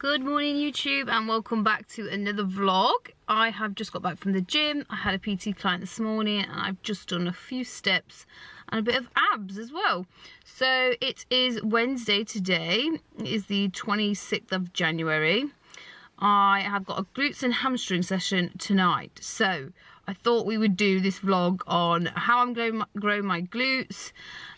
Good morning YouTube and welcome back to another vlog. I have just got back from the gym. I had a PT client this morning and I've just done a few steps and a bit of abs as well. So it is Wednesday today. It is the 26th of January. I have got a glutes and hamstring session tonight. So I thought we would do this vlog on how I'm going to grow my glutes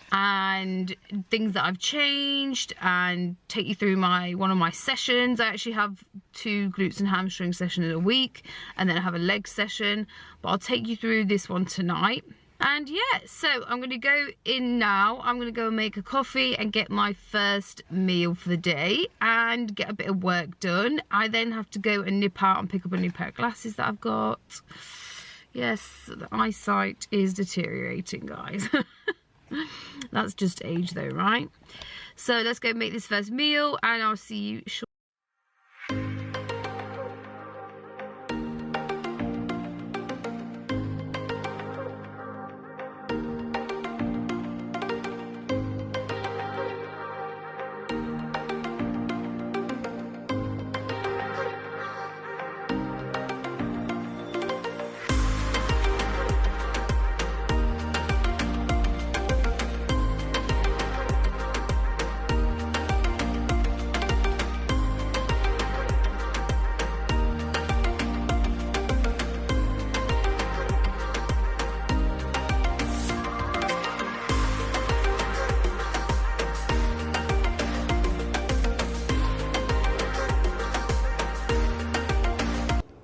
and things that I've changed and take you through one of my sessions. I actually have 2 glutes and hamstring sessions in a week and then I have a leg session, but I'll take you through this one tonight. And yeah, so I'm going to go in now. I'm going to go and make a coffee and get my first meal for the day and get a bit of work done. I then have to go and nip out and pick up a new pair of glasses that I've got. Yes, the eyesight is deteriorating, guys. That's just age though, right? So let's go make this first meal and I'll see you shortly.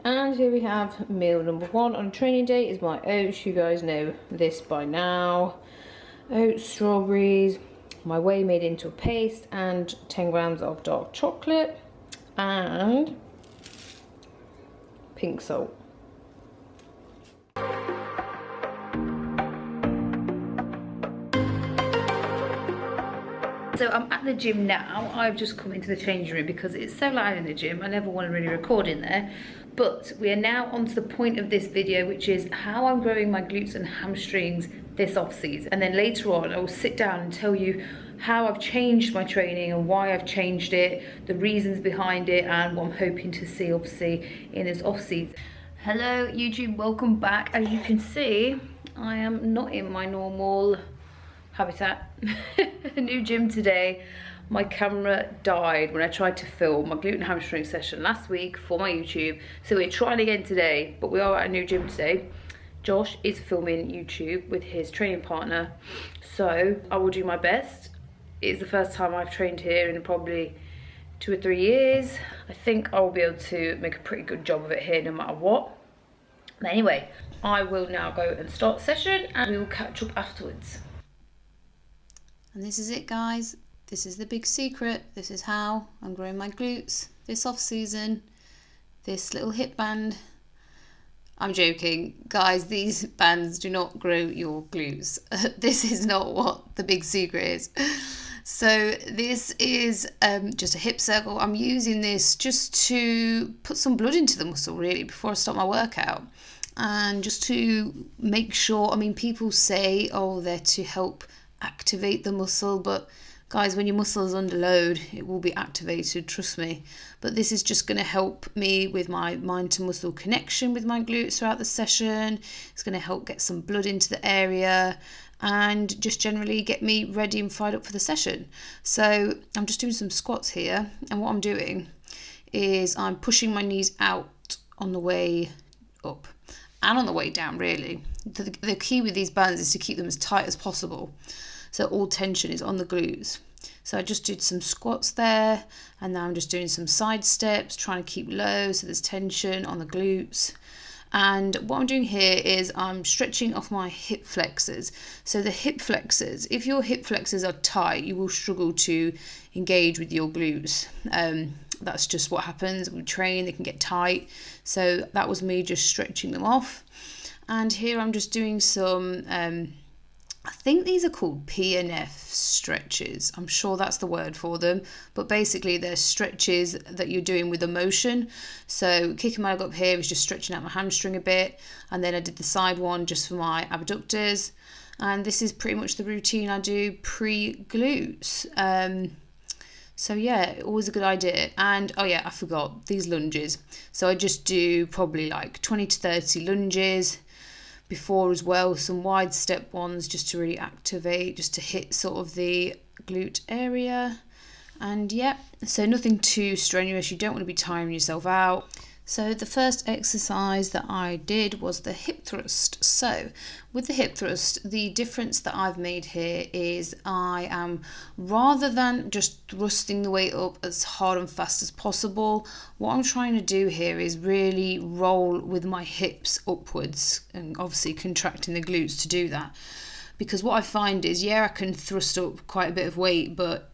And here we have meal number 1 on training day is my oats. You guys know this by now. Oats, strawberries, my whey made into a paste, and 10 grams of dark chocolate and pink salt. So I'm at the gym now. I've just come into the changing room because it's so loud in the gym. I never want to really record in there. But we are now on to the point of this video, which is how I'm growing my glutes and hamstrings this off season. And then later on, I will sit down and tell you how I've changed my training and why I've changed it, the reasons behind it, and what I'm hoping to see obviously in this off season. Hello YouTube, welcome back. As you can see, I am not in my normal habitat. New gym today. My camera died when I tried to film my glute and hamstring session last week for my YouTube, so we're trying again today, but we are at a new gym today. Josh is filming YouTube with his training partner, so I will do my best. It's the first time I've trained here in probably 2 or 3 years. I think I will be able to make a pretty good job of it here no matter what. But anyway, I will now go and start the session and we will catch up afterwards. And this is it, guys. This is the big secret. This is how I'm growing my glutes this off season. This little hip band. I'm joking. Guys, these bands do not grow your glutes. This is not what the big secret is. So this is just a hip circle. I'm using this just to put some blood into the muscle really before I start my workout. And just to make sure, I mean, people say, oh, they're to help activate the muscle, but guys, when your muscle is under load, it will be activated, trust me. But this is just going to help me with my mind to muscle connection with my glutes throughout the session. It's going to help get some blood into the area and just generally get me ready and fired up for the session. So I'm just doing some squats here, and what I'm doing is I'm pushing my knees out on the way up and on the way down really. The key with these bands is to keep them as tight as possible, so all tension is on the glutes. So I just did some squats there, and now I'm just doing some side steps, trying to keep low so there's tension on the glutes. And what I'm doing here is I'm stretching off my hip flexors. So the hip flexors, if your hip flexors are tight, you will struggle to engage with your glutes. That's just what happens. We train, they can get tight. So that was me just stretching them off. And here I'm just doing some I think these are called PNF stretches. I'm sure that's the word for them. But basically they're stretches that you're doing with a motion. So kicking my leg up here is just stretching out my hamstring a bit. And then I did the side one just for my abductors. And this is pretty much the routine I do pre-glutes. So yeah, always a good idea. And oh yeah, I forgot these lunges. So I just do probably like 20 to 30 lunges before as well, some wide step ones just to really activate, just to hit sort of the glute area. And yeah, so nothing too strenuous, you don't want to be tiring yourself out. So the first exercise that I did was the hip thrust. So with the hip thrust, the difference that I've made here is I am, rather than just thrusting the weight up as hard and fast as possible, what I'm trying to do here is really roll with my hips upwards and obviously contracting the glutes to do that. Because what I find is, yeah, I can thrust up quite a bit of weight, but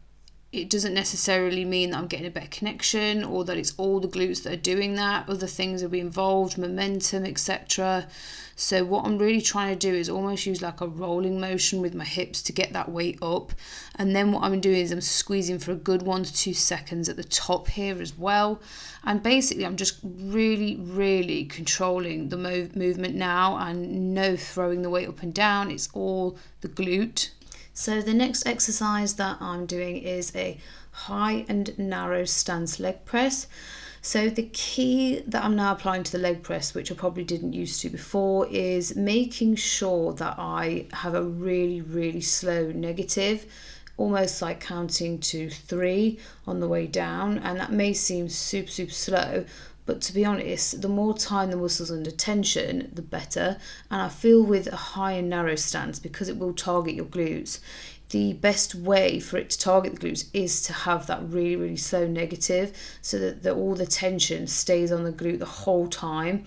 it doesn't necessarily mean that I'm getting a better connection or that it's all the glutes that are doing that. Other things will be involved, momentum, etc. So what I'm really trying to do is almost use like a rolling motion with my hips to get that weight up. And then what I'm doing is I'm squeezing for a good 1 to 2 seconds at the top here as well. And basically I'm just really controlling the movement now, and no throwing the weight up and down. It's all the glute. So the next exercise that I'm doing is a high and narrow stance leg press. So the key that I'm now applying to the leg press, which I probably didn't used to before, is making sure that I have a really slow negative, almost like counting to 3 on the way down. And that may seem super slow, but to be honest, the more time the muscle's under tension, the better. And I feel with a high and narrow stance, because it will target your glutes, the best way for it to target the glutes is to have that really slow negative, so that all the tension stays on the glute the whole time.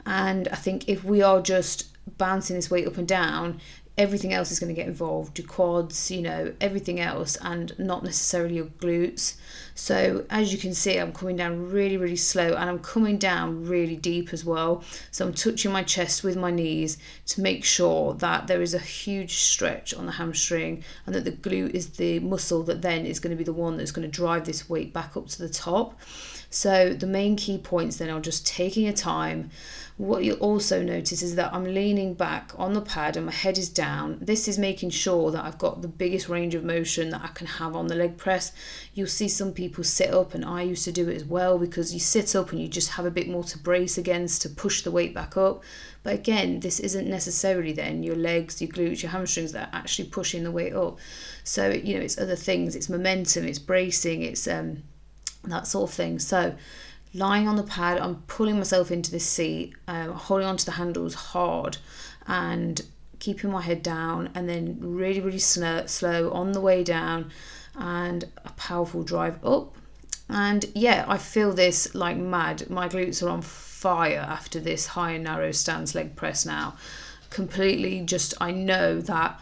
And I think if we are just bouncing this weight up and down, everything else is going to get involved, your quads, everything else, and not necessarily your glutes. So as you can see, I'm coming down really slow, and I'm coming down really deep as well. So I'm touching my chest with my knees to make sure that there is a huge stretch on the hamstring, and that the glute is the muscle that then is going to be the one that's going to drive this weight back up to the top. So the main key points then are just taking your time. What you'll also notice is that I'm leaning back on the pad and my head is down. This is making sure that I've got the biggest range of motion that I can have on the leg press. You'll see some people sit up, and I used to do it as well, because you sit up and you just have a bit more to brace against to push the weight back up. But again, this isn't necessarily then your legs, your glutes, your hamstrings that are actually pushing the weight up. So, it's other things. It's momentum, it's bracing, it's that sort of thing. So lying on the pad, I'm pulling myself into this seat, holding onto the handles hard and keeping my head down, and then really slow on the way down, and a powerful drive up. And yeah, I feel this like mad. My glutes are on fire after this high and narrow stance leg press now. Completely just, I know that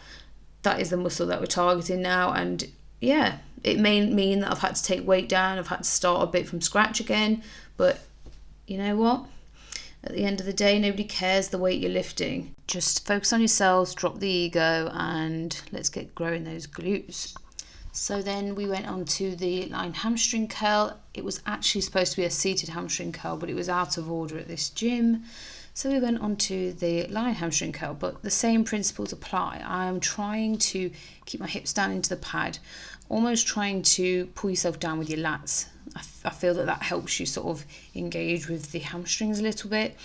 is the muscle that we're targeting now. And yeah, it may mean that I've had to take weight down, I've had to start a bit from scratch again, but you know what? At the end of the day, nobody cares the weight you're lifting. Just focus on yourselves, drop the ego, and let's get growing those glutes. So then we went on to the line hamstring curl. It was actually supposed to be a seated hamstring curl, but it was out of order at this gym. So we went on to the line hamstring curl, but the same principles apply. I am trying to keep my hips down into the pad, almost trying to pull yourself down with your lats. I feel that helps you sort of engage with the hamstrings a little bit.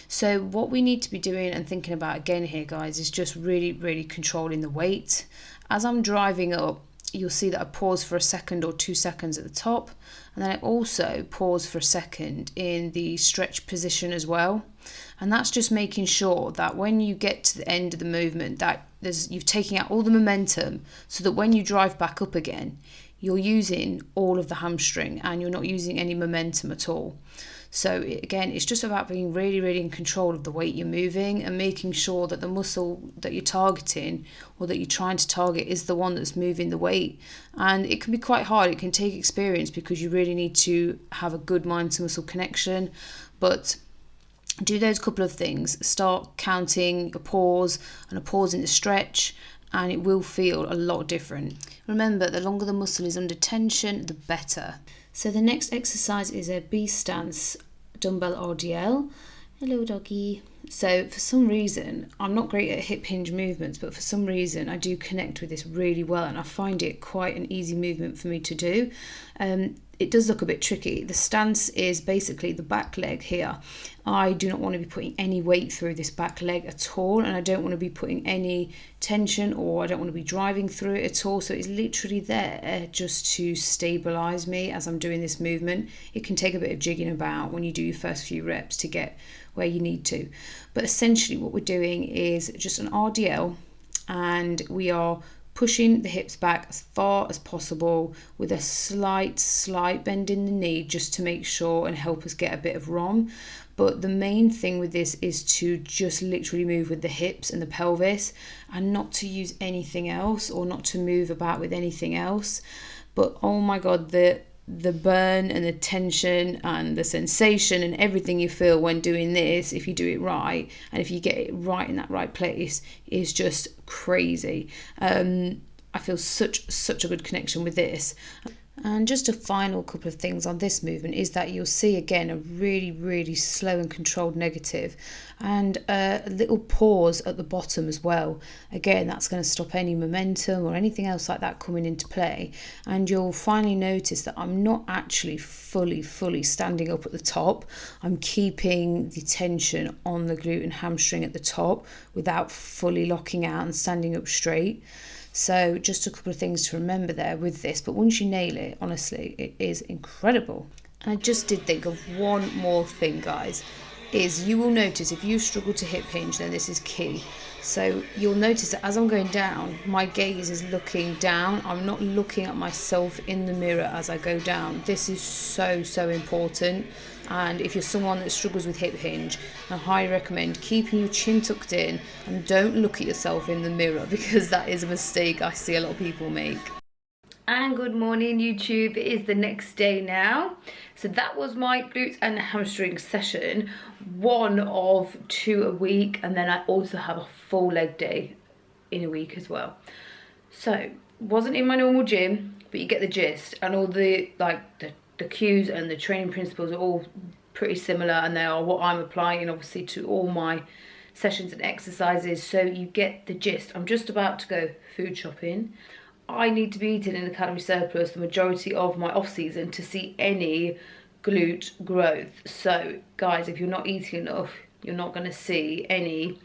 So what we need to be doing and thinking about again here, guys, is just really controlling the weight. As I'm driving up, you'll see that I pause for a second or 2 seconds at the top, and then I also pause for a second in the stretch position as well. And that's just making sure that when you get to the end of the movement, that you've taken out all the momentum, so that when you drive back up again, you're using all of the hamstring and you're not using any momentum at all. So again, it's just about being really in control of the weight you're moving, and making sure that the muscle that you're targeting, or that you're trying to target, is the one that's moving the weight. And it can be quite hard, it can take experience, because you really need to have a good mind to muscle connection. But do those couple of things, start counting a pause and a pause in the stretch, and it will feel a lot different. Remember, the longer the muscle is under tension, the better. So the next exercise is a B stance dumbbell RDL. Hello doggy. So for some reason, I'm not great at hip hinge movements, but for some reason I do connect with this really well, and I find it quite an easy movement for me to do. It does look a bit tricky. The stance is basically the back leg here. I do not want to be putting any weight through this back leg at all, and I don't want to be putting any tension, or I don't want to be driving through it at all. So it's literally there just to stabilize me as I'm doing this movement. It can take a bit of jigging about when you do your first few reps to get where you need to, but essentially what we're doing is just an RDL, and we are pushing the hips back as far as possible with a slight bend in the knee, just to make sure and help us get a bit of ROM. But the main thing with this is to just literally move with the hips and the pelvis, and not to use anything else, or not to move about with anything else. But oh my god, the burn and the tension and the sensation and everything you feel when doing this, if you do it right and if you get it right in that right place, is just crazy. I feel such a good connection with this. And just a final couple of things on this movement is that you'll see again a really slow and controlled negative, and a little pause at the bottom as well. Again, that's going to stop any momentum or anything else like that coming into play. And you'll finally notice that I'm not actually fully standing up at the top. I'm keeping the tension on the glute and hamstring at the top without fully locking out and standing up straight. So just a couple of things to remember there with this, but once you nail it, honestly, it is incredible. And I just did think of one more thing, guys, is you will notice if you struggle to hip hinge, then this is key. So you'll notice that as I'm going down, my gaze is looking down. I'm not looking at myself in the mirror as I go down. This is so important. And if you're someone that struggles with hip hinge, I highly recommend keeping your chin tucked in and don't look at yourself in the mirror, because that is a mistake I see a lot of people make. And good morning YouTube, it is the next day now. So that was my glutes and hamstring session, 1 of 2 a week, and then I also have a full leg day in a week as well. So wasn't in my normal gym, but you get the gist, and all the the cues and the training principles are all pretty similar, and they are what I'm applying obviously to all my sessions and exercises, so you get the gist. I'm just about to go food shopping. I need to be eating in a calorie surplus the majority of my off season to see any glute growth. So guys, if you're not eating enough, you're not going to see any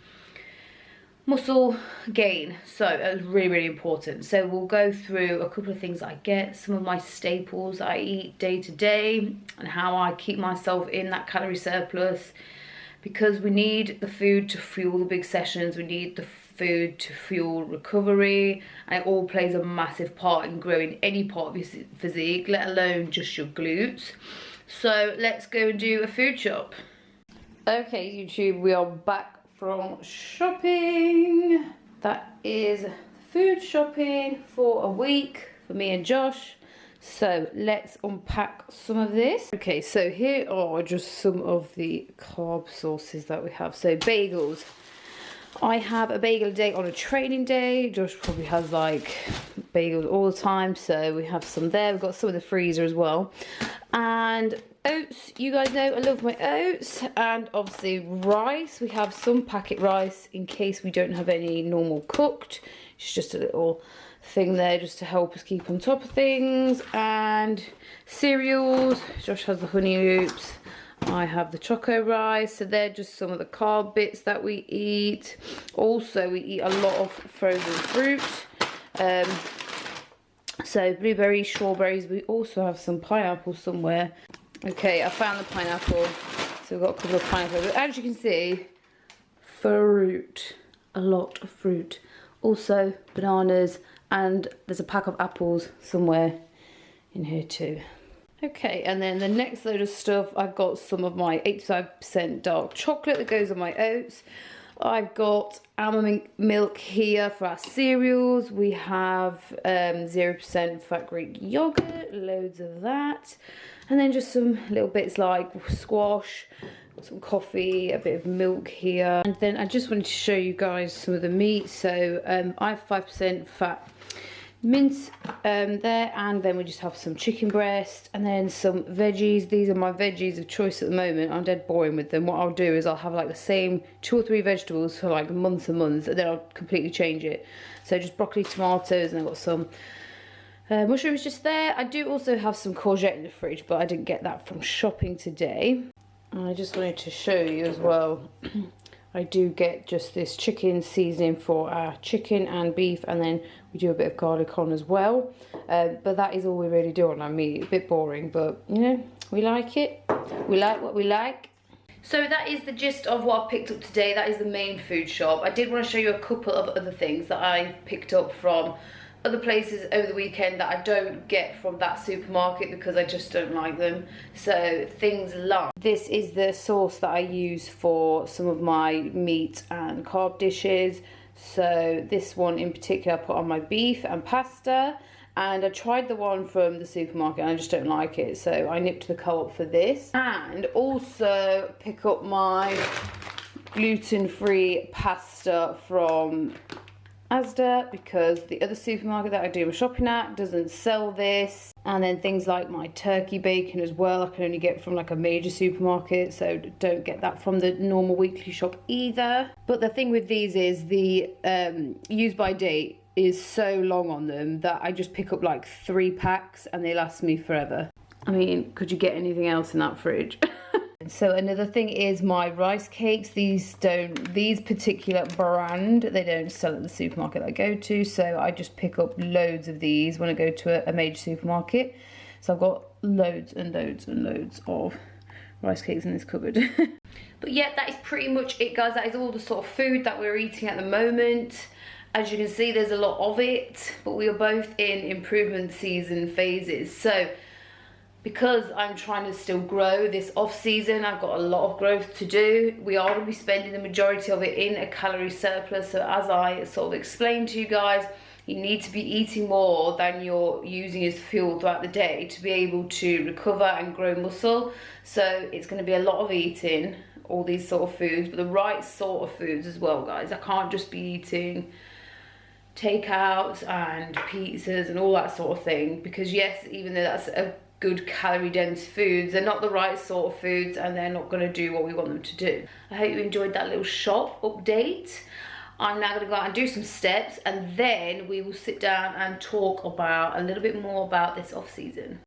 muscle gain. So it's really important. So we'll go through a couple of things I get, some of my staples I eat day to day, and how I keep myself in that calorie surplus, because we need the food to fuel the big sessions, we need the food to fuel recovery, and it all plays a massive part in growing any part of your physique, let alone just your glutes. So let's go and do a food shop. Okay YouTube, we are back from shopping. That is food shopping for a week for me and Josh. So let's unpack some of this. Okay, so here are just some of the carb sources that we have. So bagels. I have a bagel a day on a training day. Josh probably has like bagels all the time, so we have some there. We've got some in the freezer as well. And oats, you guys know I love my oats. And obviously rice. We have some packet rice in case we don't have any normal cooked. It's just a little thing there just to help us keep on top of things. And cereals. Josh has the honey oops. I have the choco rice. So they're just some of the carb bits that we eat. Also, we eat a lot of frozen fruit. So blueberries, strawberries. We also have some pineapple somewhere. Okay, I found the pineapple. So we've got a couple of pineapples. But as you can see, fruit. A lot of fruit. Also bananas, and there's a pack of apples somewhere in here too. Okay, and then the next load of stuff, I've got some of my 85% dark chocolate that goes on my oats. I've got almond milk here for our cereals. We have 0% fat Greek yogurt, loads of that. And then just some little bits like squash, some coffee, a bit of milk here. And then I just wanted to show you guys some of the meat. So I have 5% fat mince there, and then we just have some chicken breast and then some veggies. These are my veggies of choice at the moment. I'm dead boring with them. What I'll do is I'll have like the same 2 or 3 vegetables for like months and months, and then I'll completely change it. So just broccoli, tomatoes, and I've got some mushrooms just there. I do also have some courgette in the fridge, but I didn't get that from shopping today. And I just wanted to show you as well, I do get just this chicken seasoning for our chicken and beef, and then we do a bit of garlic on as well. But that is all we really do on our meat. A bit boring, but you know, we like it. We like what we like. So that is the gist of what I picked up today. That is the main food shop. I did want to show you a couple of other things that I picked up from other places over the weekend that I don't get from that supermarket because I just don't like them. So things like, this is the sauce that I use for some of my meat and carb dishes. So this one in particular I put on my beef and pasta, and I tried the one from the supermarket and I just don't like it, so I nipped the co-op for this. And also pick up my gluten-free pasta from Asda because the other supermarket that I do my shopping at doesn't sell this. And then things like my turkey bacon as well, I can only get from like a major supermarket, so don't get that from the normal weekly shop either. But the thing with these is the use by date is so long on them that I just pick up like 3 packs and they last me forever. I mean, could you get anything else in that fridge? So another thing is my rice cakes. These particular brand, they don't sell at the supermarket I go to, so I just pick up loads of these when I go to a major supermarket. So I've got loads and loads and loads of rice cakes in this cupboard. But yeah, that is pretty much it, guys. That is all the sort of food that we're eating at the moment. As you can see, there's a lot of it, but we are both in improvement season phases. So because I'm trying to still grow this off season, I've got a lot of growth to do. We are going to be spending the majority of it in a calorie surplus. So as I sort of explained to you guys, you need to be eating more than you're using as fuel throughout the day to be able to recover and grow muscle. So it's going to be a lot of eating all these sort of foods, but the right sort of foods as well, guys. I can't just be eating takeouts and pizzas and all that sort of thing, because yes, even though that's a good calorie dense foods, they're not the right sort of foods and they're not going to do what we want them to do. I hope you enjoyed that little shop update. I'm now going to go out and do some steps, and then we will sit down and talk about a little bit more about this off season.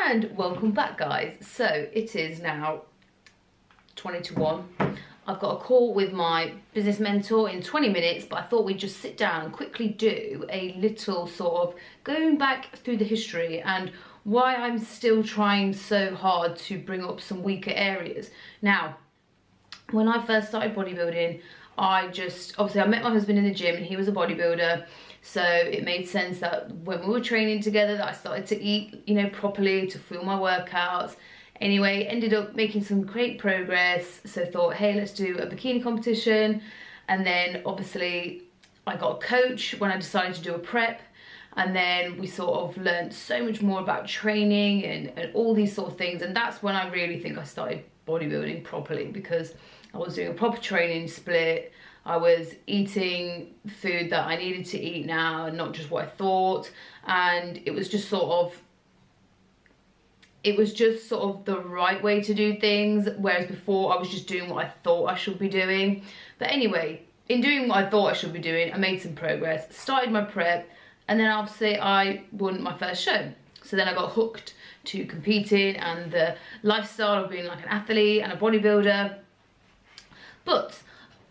And welcome back, guys. So it is now 20 to 1. I've got a call with my business mentor in 20 minutes, but I thought we'd just sit down and quickly do a little sort of going back through the history and why I'm still trying so hard to bring up some weaker areas. Now, when I first started bodybuilding, obviously I met my husband in the gym and he was a bodybuilder. So it made sense that when we were training together that I started to eat, you know, properly to fuel my workouts. Anyway, ended up making some great progress, so thought, hey, let's do a bikini competition. And then obviously I got a coach when I decided to do a prep, and then we sort of learned so much more about training and all these sort of things. And that's when I really think I started bodybuilding properly, because I was doing a proper training split. I was eating food that I needed to eat now and not just what I thought. And it was just sort of the right way to do things, whereas before I was just doing what I thought I should be doing. But anyway, in doing what I thought I should be doing, I made some progress, started my prep, and then obviously I won my first show. So then I got hooked to competing and the lifestyle of being like an athlete and a bodybuilder. But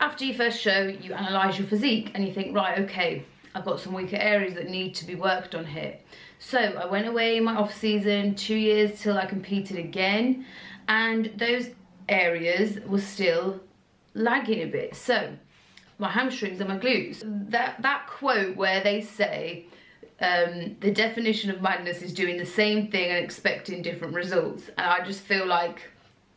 after your first show, you analyse your physique and you think, right, okay, I've got some weaker areas that need to be worked on here. So I went away in my off season, 2 years till I competed again, and those areas were still lagging a bit. So my hamstrings and my glutes, that quote where they say the definition of madness is doing the same thing and expecting different results, and I just feel like,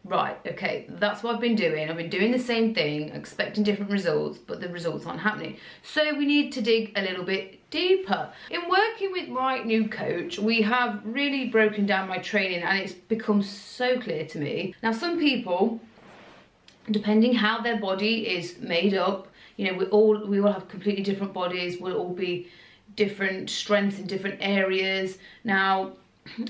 right, okay, that's what I've been doing. I've been doing the same thing, expecting different results, but the results aren't happening. So we need to dig a little bit deeper. In working with my new coach, we have really broken down my training and it's become so clear to me. Now, some people, depending how their body is made up, you know, we all have completely different bodies, we'll all be different strengths in different areas. Now,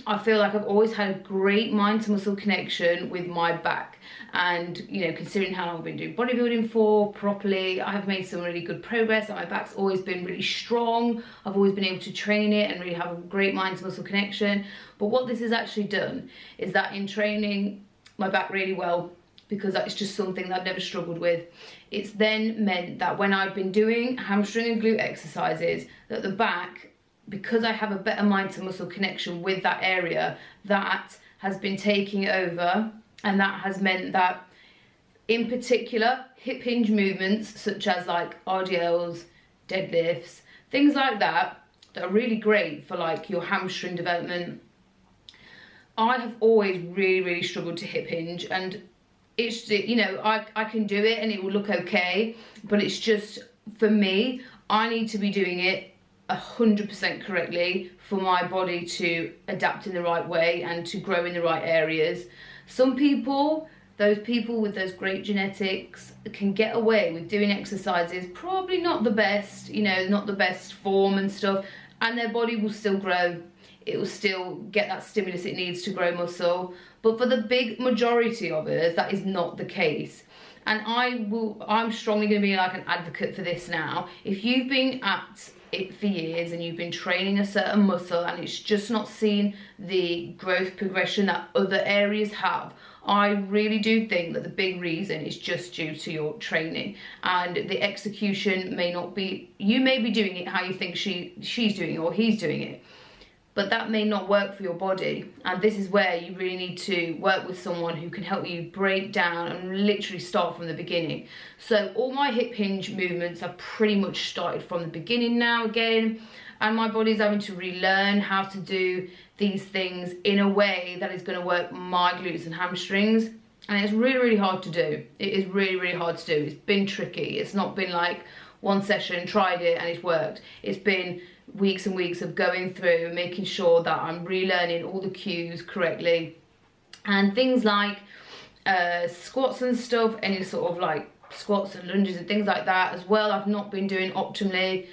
I feel like I've always had a great mind to muscle connection with my back, and you know, considering how long I've been doing bodybuilding for properly, I have made some really good progress, and my back's always been really strong. I've always been able to train it and really have a great mind to muscle connection. But what this has actually done is that in training my back really well, because that's just something that I've never struggled with, it's then meant that when I've been doing hamstring and glute exercises, that the back, because I have a better mind to muscle connection with that area, that has been taking over, and that has meant that in particular hip hinge movements such as like RDLs, deadlifts, things like that are really great for like your hamstring development. I have always really struggled to hip hinge, and it's, you know, I can do it and it will look okay, but it's just, for me, I need to be doing it 100% correctly for my body to adapt in the right way and to grow in the right areas. Some people, those people with those great genetics, can get away with doing exercises probably not the best, you know, not the best form and stuff, and their body will still grow. It will still get that stimulus it needs to grow muscle. But for the big majority of us, that is not the case. And I'm strongly going to be like an advocate for this now. If you've been at it for years and you've been training a certain muscle and it's just not seen the growth progression that other areas have, I really do think that the big reason is just due to your training, and the execution may not be, you may be doing it how you think she's doing it or he's doing it, but that may not work for your body. And this is where you really need to work with someone who can help you break down and literally start from the beginning. So all my hip hinge movements are pretty much started from the beginning now again, and my body's having to relearn how to do these things in a way that is going to work my glutes and hamstrings. And it's really hard to do. It is really hard to do. It's been tricky. It's not been like one session, tried it and it's worked. It's been weeks and weeks of going through and making sure that I'm relearning all the cues correctly, and things like squats and stuff, any sort of like squats and lunges and things like that as well, I've not been doing optimally.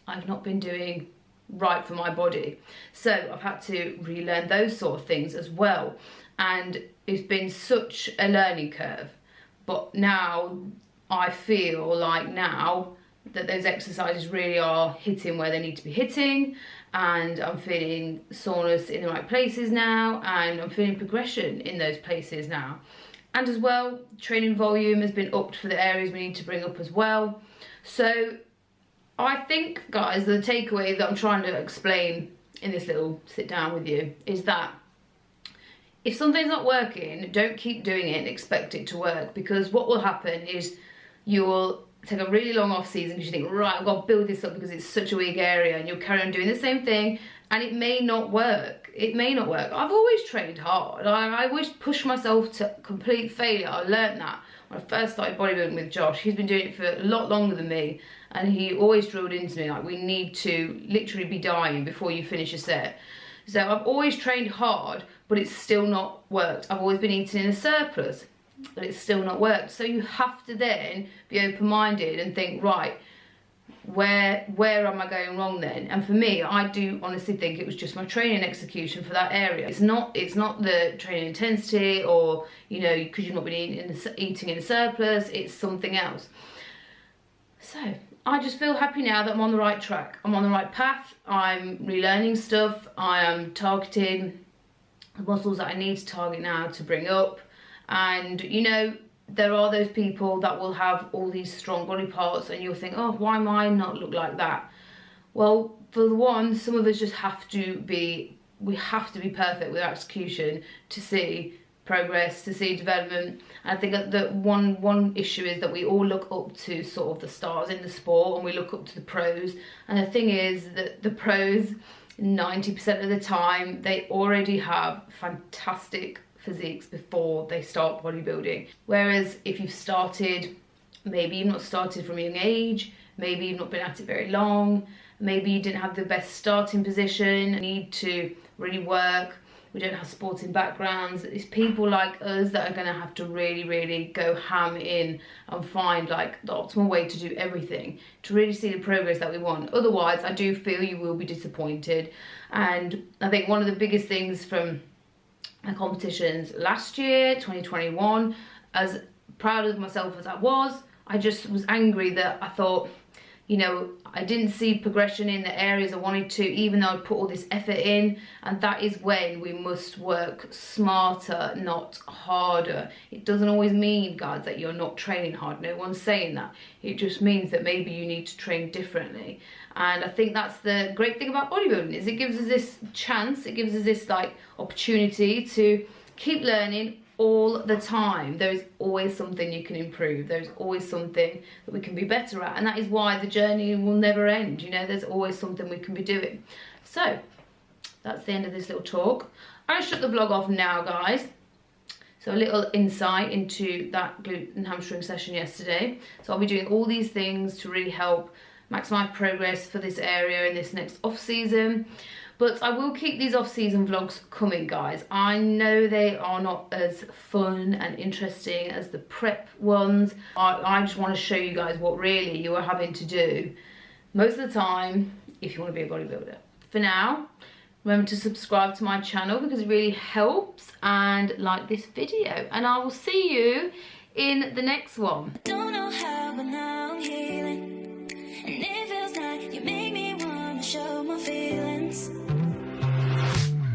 I've not been doing right for my body, so I've had to relearn those sort of things as well, and it's been such a learning curve. But now I feel like now that those exercises really are hitting where they need to be hitting, and I'm feeling soreness in the right places now, and I'm feeling progression in those places now. And as well, training volume has been upped for the areas we need to bring up as well. So I think, guys, the takeaway that I'm trying to explain in this little sit down with you is that if something's not working, don't keep doing it and expect it to work, because what will happen is you will take a really long off season because you think, right, I've got to build this up because it's such a weak area, and you'll carry on doing the same thing and it may not work. It may not work. I've always trained hard. I always pushed myself to complete failure. I learned that when I first started bodybuilding with Josh. He's been doing it for a lot longer than me, and he always drilled into me like, we need to literally be dying before you finish a set. So I've always trained hard, but it's still not worked. I've always been eating in a surplus, but it's still not worked. So you have to then be open-minded and think, right, where am I going wrong then? And for me, I do honestly think it was just my training execution for that area. It's not the training intensity, or, you know, because you've not been eating in a surplus, it's something else. So I just feel happy now that I'm on the right track. I'm on the right path. I'm relearning stuff. I am targeting the muscles that I need to target now to bring up. And, you know, there are those people that will have all these strong body parts and you'll think, oh, why might I not look like that? Well, for the one, some of us just have to be perfect with our execution to see progress, to see development. And I think that one issue is that we all look up to sort of the stars in the sport, and we look up to the pros. And the thing is that the pros, 90% of the time, they already have fantastic physiques before they start bodybuilding. Whereas if you've started, maybe you've not started from a young age, maybe you've not been at it very long, maybe you didn't have the best starting position, need to really work, we don't have sporting backgrounds. It's people like us that are going to have to really go ham in and find like the optimal way to do everything to really see the progress that we want. Otherwise, I do feel you will be disappointed. And I think one of the biggest things from the competitions last year, 2021, as proud of myself as I just was angry that I thought, you know, I didn't see progression in the areas I wanted to, even though I'd put all this effort in. And that is when we must work smarter, not harder. It doesn't always mean, guys, that you're not training hard. No one's saying that. It just means that maybe you need to train differently. And I think that's the great thing about bodybuilding, is it gives us this chance, it gives us this like opportunity to keep learning all the time. There is always something you can improve. There's always something that we can be better at, and that is why the journey will never end. You know, there's always something we can be doing. So that's the end of this little talk. I'm gonna shut the vlog off now, guys. So a little insight into that glute and hamstring session yesterday. So I'll be doing all these things to really help maximize progress for this area in this next off season. But I will keep these off-season vlogs coming, guys. I know they are not as fun and interesting as the prep ones. I just want to show you guys what really you are having to do most of the time if you want to be a bodybuilder. For now, remember to subscribe to my channel because it really helps, and like this video. And I will see you in the next one. Don't know how, but now